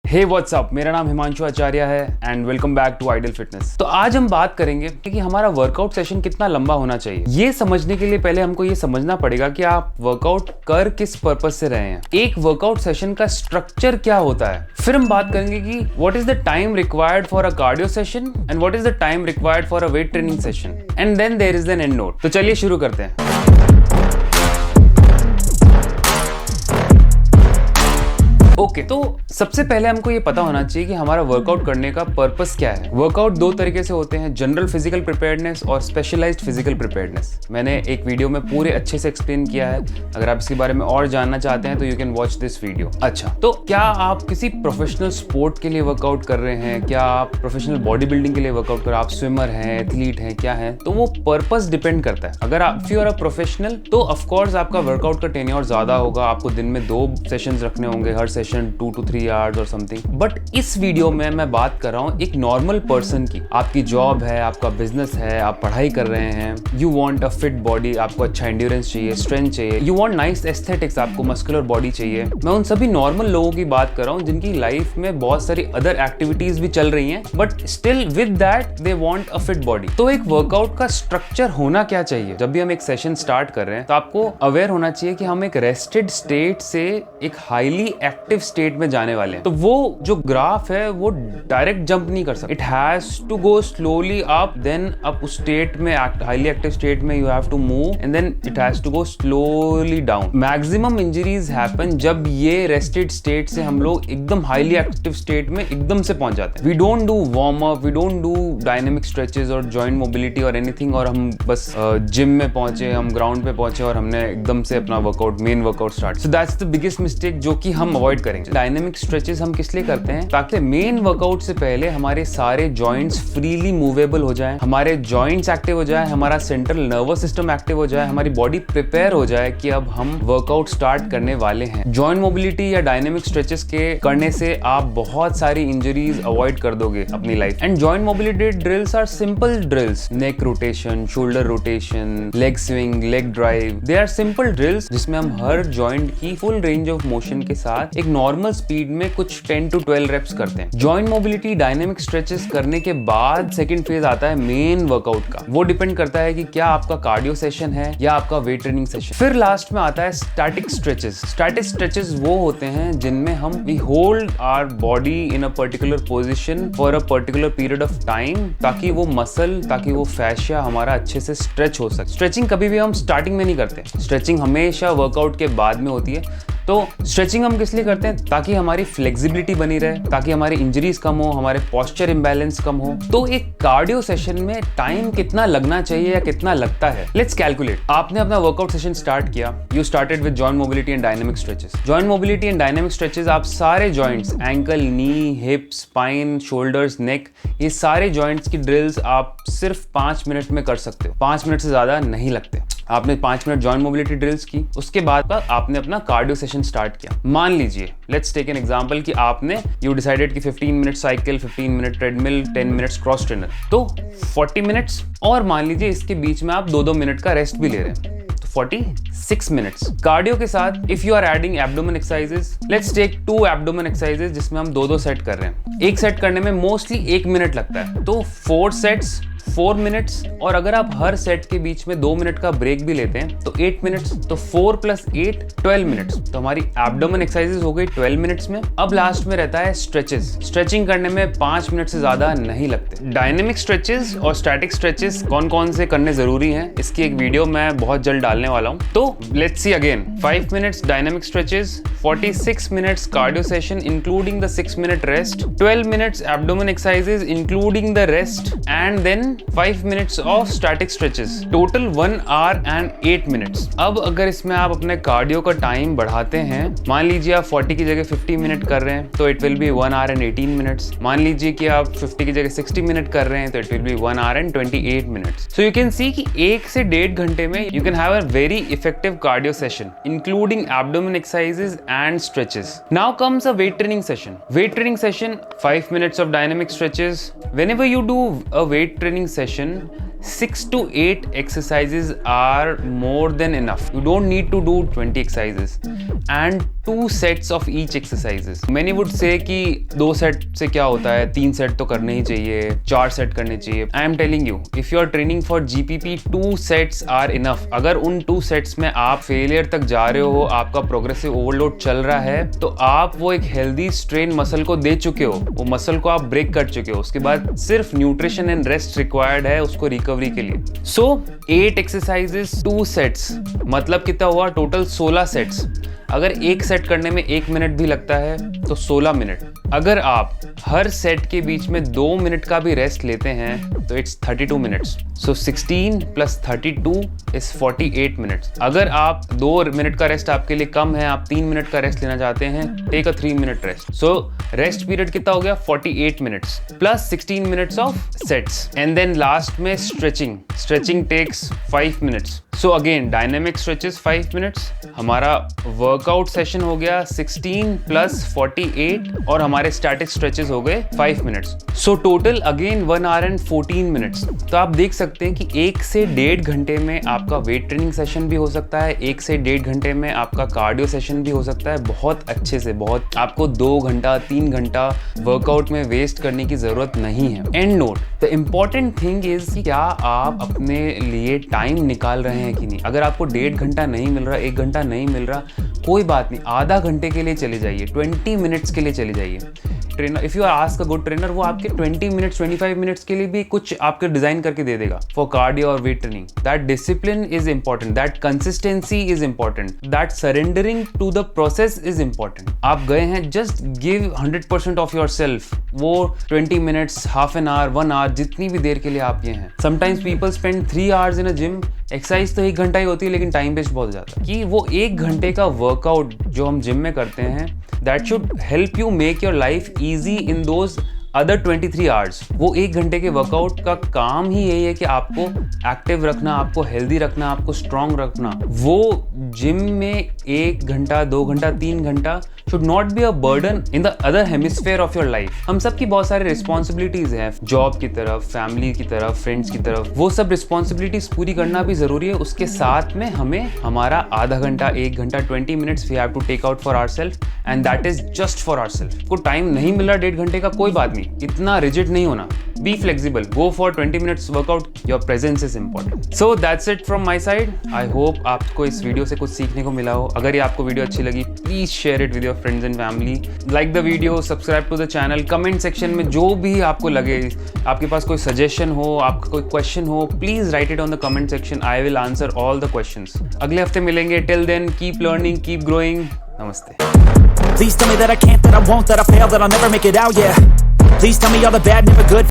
हे WhatsApp, मेरा नाम हिमांशु आचार्य है and welcome back to Idol Fitness. तो आज हम बात करेंगे कि हमारा वर्कआउट सेशन कितना लंबा होना चाहिए। ये समझने के लिए पहले हमको ये समझना पड़ेगा कि आप वर्कआउट कर किस पर्पस से रहे हैं, एक वर्कआउट सेशन का स्ट्रक्चर क्या होता है। फिर हम बात करेंगे कि what is the time required for a cardio session and what is the time required for a weight training session and then there is an end note. तो चलिए शुरू करते हैं। ओके, तो सबसे पहले हमको ये पता होना चाहिए कि हमारा वर्कआउट करने का पर्पस क्या है। वर्कआउट दो तरीके से होते हैं, जनरल फिजिकल प्रिपेयर्डनेस और स्पेशलाइज्ड फिजिकल प्रिपेयर्डनेस। मैंने एक वीडियो में पूरे अच्छे से एक्सप्लेन किया है, अगर आप इसके बारे में और जानना चाहते हैं तो you can watch this video. अच्छा, तो क्या आप किसी प्रोफेशनल स्पोर्ट के लिए वर्कआउट कर रहे हैं, क्या आप प्रोफेशनल बॉडी बिल्डिंग के लिए वर्कआउट कर रहे हैं, आप स्विमर हैं, एथलीट हैं, क्या है, तो वो पर्पस डिपेंड करता है। अगर आप if you are a professional तो ऑफकोर्स आपका वर्कआउट का टेन्योर ज्यादा होगा, आपको दिन में 2 सेशंस रखने होंगे, हर सेशन 2 to 3 आवर्स और समथिंग। बट इस वीडियो में मैं बात कर रहा हूँ एक नॉर्मल पर्सन की। आपकी जॉब है, आपका बिजनेस है, आप पढ़ाई कर रहे हैं, you want a fit body, आपको अच्छा एंड्योरेंस चाहिए, स्ट्रेंथ चाहिए, यू वांट नाइस एस्थेटिक्स, आपको मस्कुलर बॉडी चाहिए। मैं उन सभी नॉर्मल लोगों की बात कर रहा हूँ जिनकी लाइफ में बहुत सारी अदर एक्टिविटीज भी चल रही हैं but still with that they want a fit body. तो एक वर्कआउट का स्ट्रक्चर होना क्या चाहिए। जब भी हम एक सेशन स्टार्ट कर रहे हैं तो आपको अवेयर होना चाहिए कि हम एक रेस्टेड स्टेट से एक हाईली एक्टिव स्टेट में जाने वाले हैं। तो वो जो ग्राफ है वो डायरेक्ट जंप नहीं कर सकता, it has to go slowly up, then up उस स्टेट में हाईली एक्टिव स्टेट में you have to move and then it has to go slowly down. Maximum injuries happen जब ये रेस्टेड स्टेट से हम लोग एकदम हाईली एक्टिव स्टेट में एकदम से पहुंच जाते हैं। We don't do warm up, we don't do dynamic stretches और जॉइंट मोबिलिटी और एनीथिंग और हम बस जिम में पहुंचे, हम ग्राउंड पे पहुंचे और हमने एकदम से अपना workout, main workout start. So that's the biggest mistake जो कि हम अवॉइड करेंगे। डायनेमिक स्ट्रेचेस हम किस लिए करते हैं, ताकि मेन वर्कआउट से पहले हमारे सारे जॉइंट्स फ्रीली मूवेबल हो जाए, हमारे जॉइंट्स एक्टिव हो जाए, हमारा सेंट्रल नर्वस सिस्टम एक्टिव हो जाए, हमारी बॉडी प्रिपेयर हो जाए कि अब हम वर्कआउट स्टार्ट करने वाले हैं। जॉइंट मोबिलिटी या डायनेमिक स्ट्रेचेस के करने से आप बहुत सारी इंजरीज अवॉइड कर दोगे अपनी life. And joint mobility drills are simple drills, neck rotation, shoulder rotation, leg swing, leg drive, they are simple drills जिसमें हम हर जॉइंट की फुल रेंज ऑफ मोशन के साथ एक नॉर्मल स्पीड में कुछ 10 to 12 रेप्स करते हैं। जॉइंट मोबिलिटी डायनेमिक स्ट्रेचेस करने के बाद सेकंड फेज आता है मेन वर्कआउट का। वो डिपेंड करता है कि क्या आपका कार्डियो सेशन है या आपका वेट ट्रेनिंग सेशन। फिर लास्ट में आता है स्टैटिक स्ट्रेचेस। स्टैटिक स्ट्रेचेस वो होते हैं जिनमें हम we hold our body in a particular position for a particular period of time, ताकि वो मसल, ताकि वो फैशिया हमारा अच्छे से स्ट्रेच हो सके। स्ट्रेचिंग कभी भी हम स्टार्टिंग में नहीं करते, स्ट्रेचिंग हमेशा वर्कआउट के बाद में होती है। तो स्ट्रेचिंग हम किस लिए करते हैं, ताकि हमारी फ्लेक्सिबिलिटी बनी रहे, ताकि हमारी इंजरीज कम हो, हमारे पोस्चर इंबैलेंस कम हो। तो एक कार्डियो सेशन में टाइम कितना लगना चाहिए या कितना लगता है, लेट्स कैलकुलेट। आपने अपना वर्कआउट सेशन स्टार्ट किया, you started with joint mobility and dynamic stretches. Joint mobility and dynamic stretches आप सारे जॉइंट्स, एंकल, नी, हिप, स्पाइन, शोल्डर्स, नेक, ये सारे जॉइंट्स की ड्रिल्स आप सिर्फ 5 मिनट में कर सकते हो। 5 मिनट से ज्यादा नहीं लगते। आपने 5 मिनट जॉइंट मोबिलिटी ड्रिल्स की, उसके बाद आपने अपना कार्डियो सेशन स्टार्ट किया। मान लीजिए, लेट्स टेक एन एग्जांपल कि आपने यू डिसाइडेड कि 15 minute cycle, 15 minute treadmill, 10 minutes cross trainer, तो 40 मिनट्स। और मान लीजिए इसके बीच में आप 2-2 मिनट का रेस्ट भी ले रहे हैं, 46 मिनट्स। कार्डियो के साथ if you are adding abdomen exercises, let's take 2 abdomen exercises जिसमें हम 2-2 सेट कर रहे हैं। एक सेट करने में मोस्टली 1 मिनट लगता है, तो 4 सेट्स 4 मिनट्स। और अगर आप हर सेट के बीच में 2 मिनट का ब्रेक भी लेते हैं तो 8 मिनट्स, तो 4 + 8 12 मिनट्स। तो हमारी एब्डोमेन एक्सरसाइजेस हो गई 12 मिनट्स में। अब लास्ट में रहता है स्ट्रेचेस। स्ट्रेचिंग करने में 5 मिनट से ज्यादा नहीं लगते। डायनेमिक स्ट्रेचेस और स्टैटिक स्ट्रेचेस कौन कौन से करने जरूरी हैं, इसकी एक वीडियो मैं बहुत जल्द डालने वाला हूं। तो let's see again, 5 minutes dynamic stretches, 46 minutes cardio session including the 6 minute rest, 12 minutes abdomen exercises including the rest, and then 5 minutes of static stretches, total 1 hour and 8 minutes. अब अगर इसमें आप अपने कार्डियो का टाइम बढ़ाते हैं, मान लीजिए आप 40 की जगह 50 मिनट कर रहे हैं तो it will be 1 hour and 18 minutes. मान लीजिए कि आप 50 की जगह 60 मिनट कर रहे हैं तो it will be 1 hour and 28 minutes. So you can see कि 1 से 1.5 घंटे में you can have a very effective cardio session including abdomen exercises and stretches. Now comes a weight training session. Wait training session, 5 minutes of dynamic stretches. Whenever you do a weight training session, 6 to 8 exercises are more than enough. You don't need to do 20 exercises. And 2 sets of each exercises. Many would say कि 2 set से क्या होता है, 3 set तो करने ही चाहिए, 4 set करने चाहिए. I am telling you, if you are training for GPP, 2 sets are enough. अगर उन 2 सेट्स में आप फेलियर तक जा रहे हो, आपका प्रोग्रेसिव ओवरलोड चल रहा है, तो आप वो एक हेल्दी स्ट्रेन मसल को दे चुके हो, वो मसल को आप ब्रेक कर चुके हो. उसके बाद सिर्फ न्यूट्रिशन एंड रेस्ट रिक्वायर्ड है उसको रिकवरी के लिए. सो 8 एक्सरसाइजेस 2 सेट्स मतलब कितना हुआ टोटल 16 सेट्स. अगर एक सेट करने में 1 मिनट भी लगता है तो 16 मिनट. अगर आप हर सेट के बीच में 2 मिनट का भी रेस्ट लेते हैं तो it's 32 minutes. So 16 + 32 is 48 minutes. अगर आप 2 मिनट का रेस्ट आपके लिए कम है, आप 3 मिनट का रेस्ट लेना चाहते हैं, take a 3 minute rest. So rest period कितना हो गया 48 minutes plus 16 minutes of sets. And then last में stretching takes 5 minutes. So again dynamic stretches 5 minutes. हमारा वर्कआउट सेशन हो गया 16 + 48 और हमारे स्टैटिक स्ट्रेचेस हो गए 5 minutes. So total again 1 hour and 14 minutes. तो आप देख सकते हैं कि 1 से 1.5 घंटे में आपका वेट ट्रेनिंग सेशन भी हो सकता है, 1 से 1.5 घंटे में आपका कार्डियो सेशन भी हो सकता है. बहुत अच्छे से, बहुत आपको 2 घंटा 3 घंटा वर्कआउट में वेस्ट करने की जरूरत नहीं है. And note, the important thing is क्या आप अपने लिए टाइम निकाल रहे हैं कि नहीं. अगर आपको 1.5 घंटा नहीं मिल रहा, 1 घंटा नहीं मिल रहा, कोई बात नहीं, आधा घंटे के लिए चले जाइए, 20 मिनट्स के लिए चले जाइए. Trainer, if you ask a good trainer, वो आपके 20 मिनट्स 25 मिनट्स के लिए भी कुछ आपके डिजाइन करके दे देगा फॉर कार्डियो और weight training. That discipline is important, that consistency is important, that surrendering to the process is important. आप गए हैं, just give 100% of yourself. वो 20 minutes, half an hour, 1 hour, जितनी भी देर के लिए आप ये हैं. समटाइम्स पीपल स्पेंड 3 hours इन अ जिम. एक्सरसाइज तो 1 घंटा ही होती है लेकिन टाइम वेस्ट बहुत हो जाता है. कि वो 1 घंटे का वर्कआउट जो हम जिम में करते हैं, that should help you make your life easy in those other 23 hours. वो 1 घंटे के वर्कआउट का काम ही यही है कि आपको एक्टिव रखना, आपको हेल्दी रखना, आपको स्ट्रांग रखना. वो जिम में 1 घंटा 2 घंटा 3 घंटा should not be a burden in the other hemisphere of your life. हम सबकी बहुत सारी रिस्पॉन्सिबिलिटीज हैं, जॉब की तरफ, फैमिली की तरफ, फ्रेंड्स की तरफ. वो सब रिस्पॉन्सिबिलिटीज पूरी करना भी जरूरी है. उसके साथ में हमें हमारा आधा घंटा 1 घंटा 20 minutes we have to take out for ourself and that is just for ourself. को टाइम नहीं मिल रहा 1.5 घंटे का, कोई बात नहीं, इतना रिजिड नहीं होना. Be flexible. Go for 20 minutes workout. Your presence is important. So that's it from my side. I hope आपको इस वीडियो से कुछ सीखने को मिला हो. अगर ये आपको वीडियो अच्छी लगी, please share it with your friends and family. Like the video, subscribe to the channel. Comment section में जो भी आपको लगे, आपके पास कोई suggestion हो, आपका कोई question हो, please write it on the comment section. I will answer all the questions. अगले हफ्ते मिलेंगे. Till then, keep learning, keep growing. Namaste. Please tell me that I can't, that I won't, that I fail, that I'll never make it out, yeah. Please tell me all the bad, never good